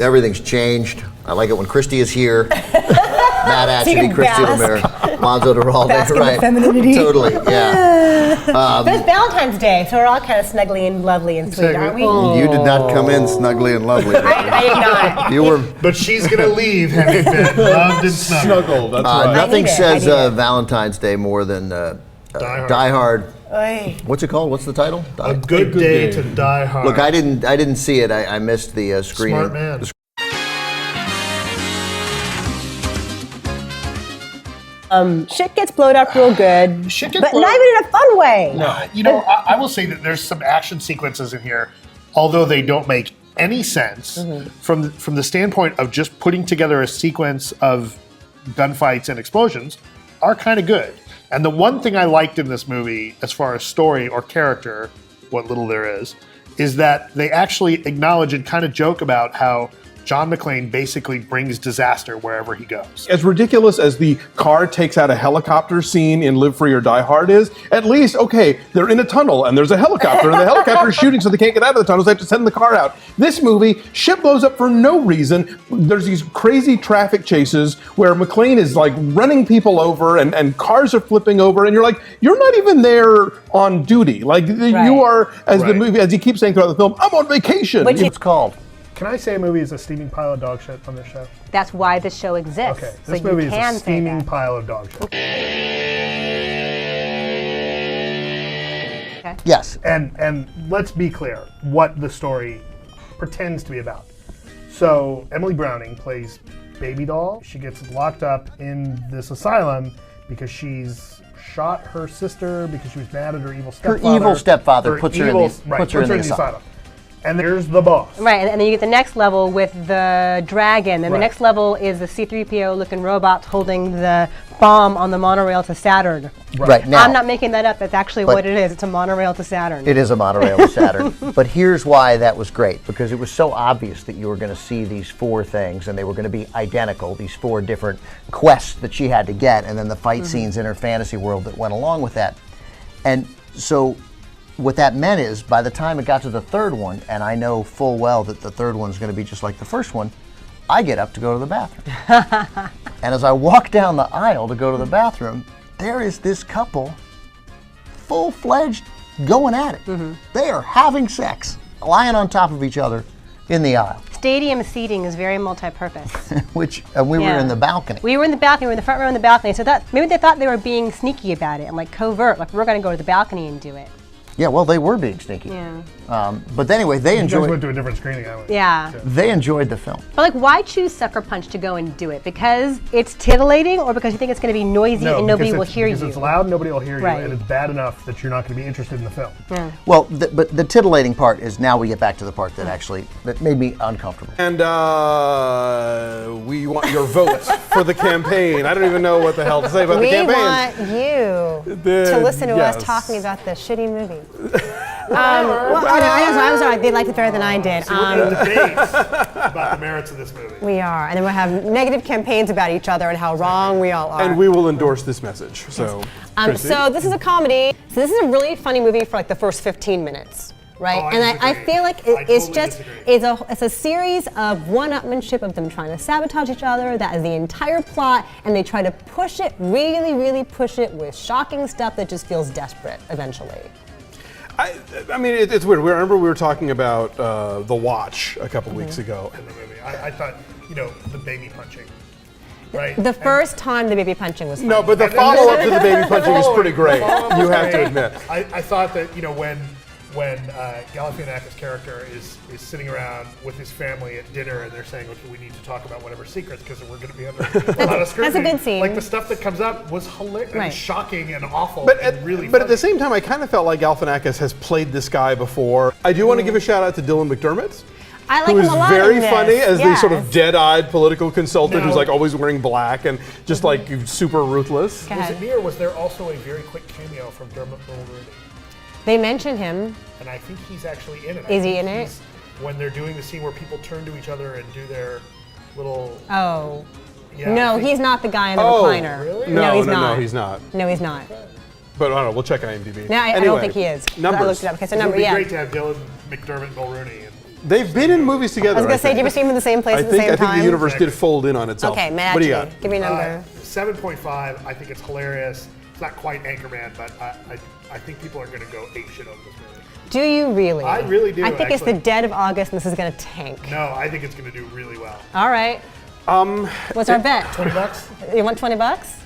Everything's changed. I like it when Christy is here. Matt Atchity, Christy Lemire, Alonso Duralde, right? Femininity. Totally, yeah. But it's Valentine's Day, so we're all kind of snuggly and lovely and sweet, aren't we? You did not come in snuggly and lovely. I did not. You were. But she's gonna leave having been loved and snuggled. That's right. Nothing says Valentine's Day more than Die Hard. Oy. What's it called? What's the title? A good day to die hard. Look, I didn't see it. I missed the screening. Smart man. Shit gets blowed up real good, but not even in a fun way. No, you know, I will say that there's some action sequences in here, although they don't make any sense from the standpoint of just putting together a sequence of gunfights and explosions, are kind of good. And the one thing I liked in this movie, as far as story or character, what little there is that they actually acknowledge and kind of joke about how John McClane basically brings disaster wherever he goes. As ridiculous as the car takes out a helicopter scene in Live Free or Die Hard is, at least, okay, they're in a tunnel and there's a helicopter and the helicopter is shooting so they can't get out of the tunnel, so they have to send the car out. This movie, shit blows up for no reason. There's these crazy traffic chases where McClane is like running people over and cars are flipping over and you're like, you're not even there on duty. Like you are, as the movie, as he keeps saying throughout the film, I'm on vacation. What's it called? Can I say a movie is a steaming pile of dog shit on this show? That's why this show exists. Okay, so this movie you is can a steaming say that. pile of dog shit. Okay. Yes. And let's be clear what the story pretends to be about. So Emily Browning plays Baby Doll. She gets locked up in this asylum because she's shot her sister because she was mad at her evil stepfather. Her evil stepfather puts her in the asylum. And there's the boss. Right, and then you get the next level with the dragon, and the next level is the C-3PO looking robot holding the bomb on the monorail to Saturn. Right now, I'm not making that up, that's actually what it is. It's a monorail to Saturn. It is a monorail to Saturn. But here's why that was great, because it was so obvious that you were going to see these four things and they were going to be identical, these four different quests that she had to get, and then the fight scenes in her fantasy world that went along with that. And so what that meant is, by the time it got to the third one, and I know full well that the third one's going to be just like the first one, I get up to go to the bathroom. And as I walk down the aisle to go to the bathroom, there is this couple, full-fledged, going at it. They are having sex, lying on top of each other in the aisle. Stadium seating is very multi-purpose. And we were in the balcony. We were in the balcony, we were in the front row in the balcony, so that maybe they thought they were being sneaky about it and like covert, like we're going to go to the balcony and do it. Yeah, well, they were being sneaky. Yeah. But anyway, they You guys enjoyed. went to a different screening, I went. Yeah. They enjoyed the film. But like, why choose Sucker Punch to go and do it? Because it's titillating, or because you think it's going to be noisy and nobody will hear you? Because it's loud, nobody will hear Right. you, and it's bad enough that you're not going to be interested in the film. Yeah. Well, but the titillating part is now we get back to the part that actually that made me uncomfortable. And we want your votes for the campaign. I don't even know what the hell to say about the campaign. We want you to listen to us talking about the shitty movie. I'm sorry, they liked it better than I did. So we're going to debate about the merits of this movie. We are, and then we'll have negative campaigns about each other and how wrong we all are. And we will endorse this message. So, so this is a comedy. So this is a really funny movie for like the first 15 minutes. Right, Oh, and I feel like it's totally just disagree. it's a series of one-upmanship of them trying to sabotage each other. That is the entire plot, and they try to push it, really push it with shocking stuff that just feels desperate eventually. I mean, it's weird. Remember we were talking about The Watch a couple weeks ago. In the movie, I thought, the baby punching, right? The first time the baby punching was funny. No, but the follow-up to the baby punching is pretty great. You have to admit. I thought that when Galifianakis' character is sitting around with his family at dinner and they're saying, okay, we need to talk about whatever secrets because we're going to be under a lot of scrutiny. That's a good scene. Like the stuff that comes up was hilarious, Right. shocking and awful, But and really at the funny. same time, I kind of felt like Galifianakis has played this guy before. I do want to give a shout out to Dylan McDermott. I like who him is a lot very in this. funny as the sort of Yes. dead-eyed political consultant Now- who's like always wearing black and just like super ruthless. Go Was ahead. it me or was there also a very quick cameo from Dermot Mulroney? They mention him. And I think he's actually in it. Is he in it? When they're doing the scene where people turn to each other and do their little... Oh. Yeah, I No, think- he's not the guy in the Oh, recliner. really? No, he's no, not. he's not. No, he's not. But I don't know, we'll check IMDb. No, I don't think he is. Numbers. I looked it up. Okay, so It would number, be yeah. great to have Dylan McDermott Mulroney. They've been in movies together. I was gonna say, did you ever see them in the same place at the same I think time? the universe did fold in on itself. Okay, Matt, What do you got? give me a number. 7.5. I think it's hilarious. It's not quite Anchorman, but I think people are going to go ape shit over this movie. Do you really? I really do. I think it's actually. the dead of August, and this is gonna tank. No, I think it's going to do really well. All right. What's our bet? $20? You want $20?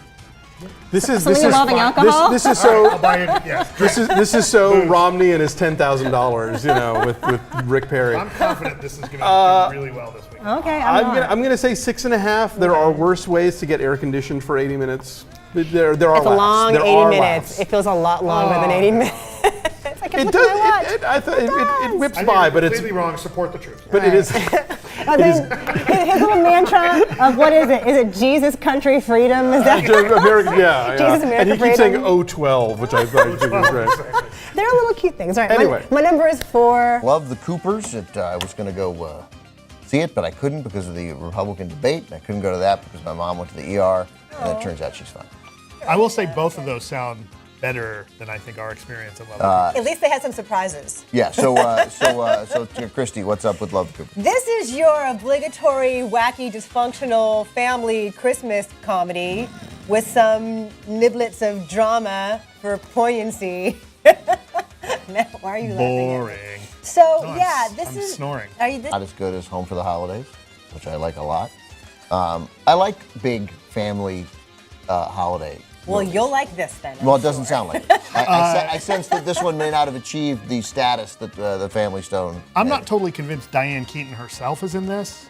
This is Something involving alcohol? This is so. I'll buy it. Yes. This is so Romney and his $10,000. You know, with Rick Perry. I'm confident this is going to do really well this week. Okay, I'm gonna say 6.5. There are worse ways to get air conditioned for 80 minutes. There are It's a laughs. long There 80 are minutes. laughs. It feels a lot longer than 80 minutes. I can It look at my watch. does. It whips I think by, you're but it's completely wrong. Support the troops. but it is. And then his little mantra of what is it? Is it Jesus, country, freedom? Is that American, yeah. Jesus, And America, he keeps saying freedom. 012, which I think is right. They're little cute things. All right. Anyway. My number is 4. Love the Coopers. I was going to go see it, but I couldn't because of the Republican debate. And I couldn't go to that because my mom went to the ER, and it turns out she's fine. I will say both of those sound better than I think our experience of Love. At least they had some surprises. Yeah. So Christy, what's up with Love the Coopers? This is your obligatory, wacky, dysfunctional family Christmas comedy with some niblets of drama for poignancy. Matt, why are you laughing? Boring. So No, yeah, I'm snoring. Are you this? Not as good as Home for the Holidays, which I like a lot. I like big family holiday. Well, you'll like this then. Well, it doesn't sound like it. I sense that this one may not have achieved the status that the Family Stone. I'm had. not totally convinced Diane Keaton herself is in this.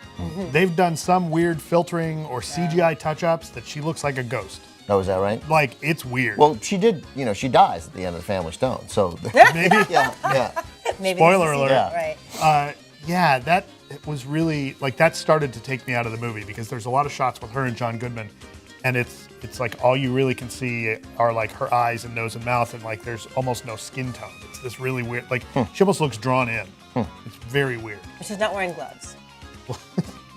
They've done some weird filtering or CGI touch-ups that she looks like a ghost. Oh, is that right? Like, it's weird. Well, she did. You know, she dies at the end of the Family Stone. So maybe. yeah. Maybe Spoiler this is alert. Right. Yeah, that was really, like, that started to take me out of the movie because there's a lot of shots with her and John Goodman, and it's like all you really can see are like her eyes and nose and mouth, and like there's almost no skin tone. It's this really weird, like she almost looks drawn in. It's very weird. She's not wearing gloves.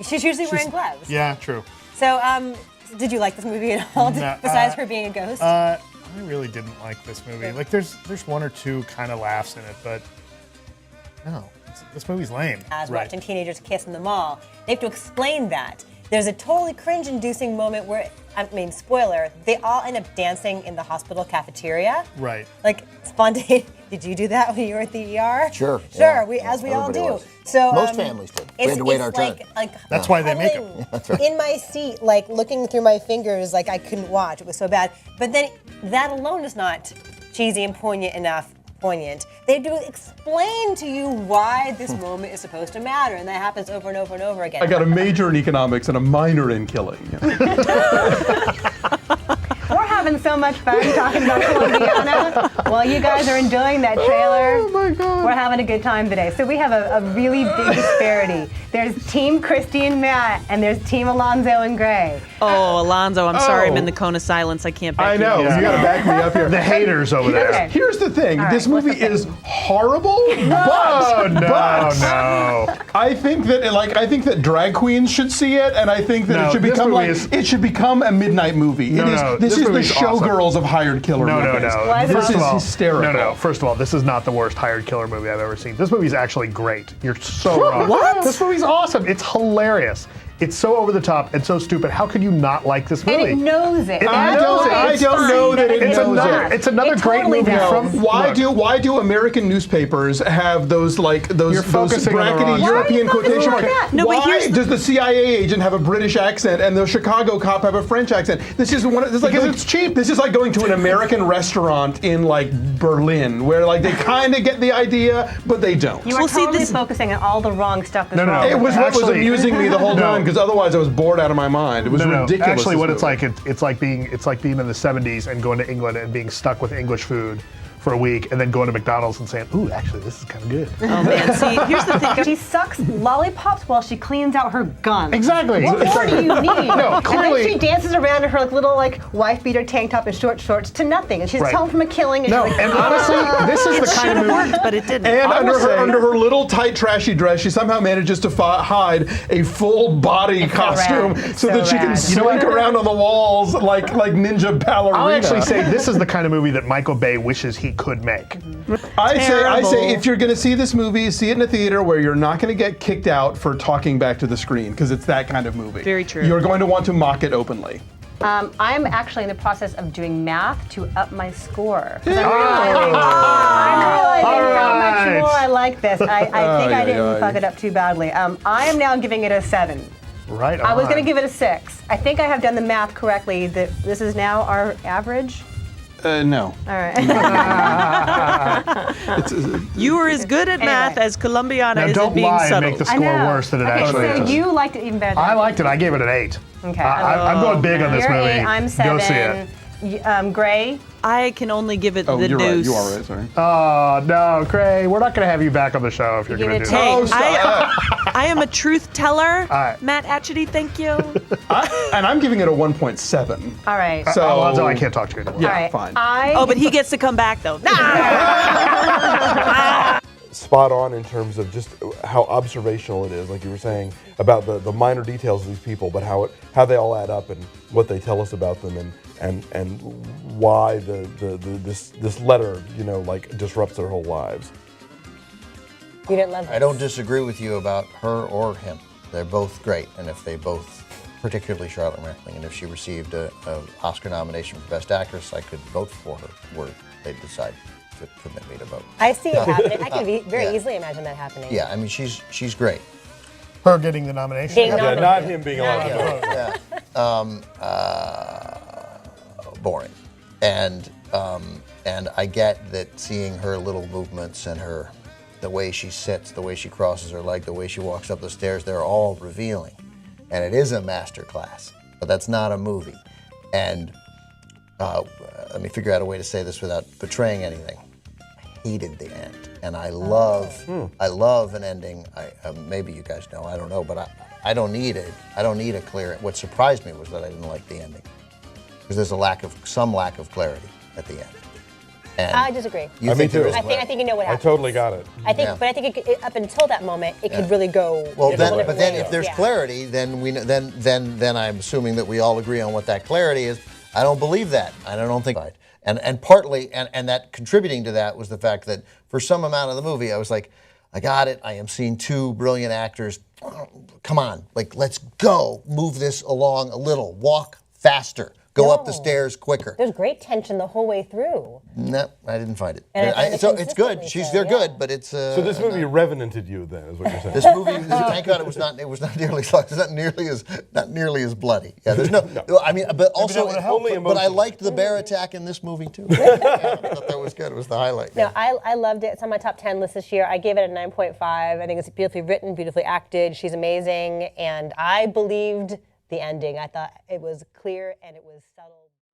She's usually wearing gloves. Yeah, true. So, did you like this movie at all? No, Besides her being a ghost? I really didn't like this movie. Like, there's one or two kind of laughs in it, but no, this movie's lame. As watching teenagers kiss in the mall, they have to explain that. There's a totally cringe-inducing moment where, I mean, spoiler, they all end up dancing in the hospital cafeteria. Right. Like, spontaneous. Did you do that when you were at the ER? Sure. Sure, Yeah. as we all Everybody do. was. So Most families did. We had to wait our turn. That's why they make huddling them. That's right. in my seat, like looking through my fingers, like I couldn't watch. It was so bad. But then that alone is not cheesy and poignant enough. They do explain to you why this moment is supposed to matter, and that happens over and over and over again. I got a major in economics and a minor in killing. We're having so much fun talking about Columbiana while you guys are enjoying that trailer. Oh my God. We're having a good time today. So we have a really big disparity. There's Team Christy and Matt, and there's Team Alonso and Gray. Oh, Alonso, I'm sorry, I'm Oh. in the cone of silence. I can't back I you know. up. You got to back me up here. The haters over there. Okay. Here's the thing. All right, This what's movie the thing? is horrible, Oh, but no. I think that drag queens should see it, and I think that No, it should this become movie like is- it should become a midnight movie. No, no, this this is the movie's awesome. Showgirls of hired killer No, movies. Why is it This First is of all, hysterical. No. First of all, this is not the worst hired killer movie I've ever seen. This movie's actually great. You're so wrong. What? This movie's awesome. It's hilarious. It's so over the top and so stupid. How could you not like this And movie? it knows it. I That's don't- why I it's don't fine know that it It's knows another. it. It's another It great totally movie does. from. Why look, do American newspapers have those You're focusing on the brackety wrong- Why are European you focusing quotation on marks? that? No, but Why here's the- does the CIA agent have a British accent and the Chicago cop have a French accent? This is Because it's cheap. This is like going to an American restaurant in like Berlin, where like they kind of get the idea, but they don't. You are Well, see, totally this- focusing on all the wrong stuff that's No, no, wrong. no. It was what was Actually- amusing me the whole No. time because otherwise I was bored out of my mind. It was No. ridiculous. Actually, this what it's movie. like, it's like being in the '70s and going to England and being stuck with English food for a week, and then going to McDonald's and saying, "Ooh, actually, this is kind of good." Oh man, see, here's the thing. She sucks lollipops while she cleans out her gun. Exactly. What more do you need? No, clearly- And then she dances around in her like, little like wife beater tank top and short shorts to nothing, and she's Right. home from a killing. And No, she's like, and honestly, this is the It kind should of have movie. worked, but it didn't. And I will say- under her little tight trashy dress, she somehow manages to hide a full body It's so costume rad. It's so so that she can rad. slink around on the walls like ninja ballerina. I'll actually say this is the kind of movie that Michael Bay wishes he he could make. I Terrible. say, if you're going to see this movie, see it in a theater where you're not going to get kicked out for talking back to the screen, because it's that kind of movie. Very true. You're going to want to mock it openly. I'm actually in the process of doing math to up my score. I'm realizing how much more I like this. I think I didn't fuck it up too badly. I am now giving it a 7. Right on. I was going to give it a 6. I think I have done the math correctly. That this is now our average. No. All right. You were as good at math as Columbiana Now is don't at being lie and subtle. make the I score know. worse than it Okay, actually so is. you liked it even better. I liked it. I gave it an 8. Okay. I'm going big on this You're movie. 8. I'm 7. Go see it. Gray. I can only give it Oh, the you're right. deuce. You are right. Sorry. Oh, no, Craig, we're not going to have you back on the show if you're Give going to it do a that. take. Hey, I am a truth teller. right. Matt Atchity, thank you. And I'm giving it a 1.7. All right. So Alonso, I can't talk to you anymore. Yeah, All right. fine. Oh, but he gets to come back though. Spot on in terms of just how observational it is, like you were saying, about the minor details of these people, but how they all add up and what they tell us about them, and why this letter, like disrupts their whole lives. You didn't love this. I don't disagree with you about her or him. They're both great, and if they both, particularly Charlotte Rampling, and if she received an Oscar nomination for Best Actress, I could vote for her were they decide to permit me to vote. I see it happening. I can very Yeah. easily imagine that happening. Yeah, I mean she's great. Her getting the nomination. Being Yeah, nominated. not him being allowed to vote. Boring, and I get that seeing her little movements and the way she sits, the way she crosses her leg, the way she walks up the stairs, they're all revealing, and it is a master class, but that's not a movie. And let me figure out a way to say this without betraying anything. I hated the end, and I love an ending. Maybe you guys know, I don't know, but I don't need it. I don't need a clear. What surprised me was that I didn't like the ending, because there's some lack of clarity at the end. And I disagree. you Me think there too. is I think you know what I happened. totally got it. I think, but I think up until that moment, it could really go. Well, a then, different but then way. if there's Yeah. clarity, then we then I'm assuming that we all agree on what that clarity is. I don't believe that. I don't think. And partly, and that contributing to that was the fact that for some amount of the movie, I was like, I got it. I am seeing two brilliant actors. Come on, like let's go, move this along a little, walk faster, go up the No. stairs quicker. There's great tension the whole way through. No, I didn't find it. And I find it So it's good. consistently so, They're yeah. good, but it's. So this movie revenanted you then, is what you're saying? This movie, thank God, it was not nearly as bloody. Yeah, there's no. I mean, but also, that would've helped. Only but I emotionally. liked the bear attack in this movie too. Yeah, I thought that was good. It was the highlight. No, I loved it. It's on my top 10 list this year. I gave it a 9.5. I think it's beautifully written, beautifully acted. She's amazing, and I believed the ending. I thought it was clear and it was subtle.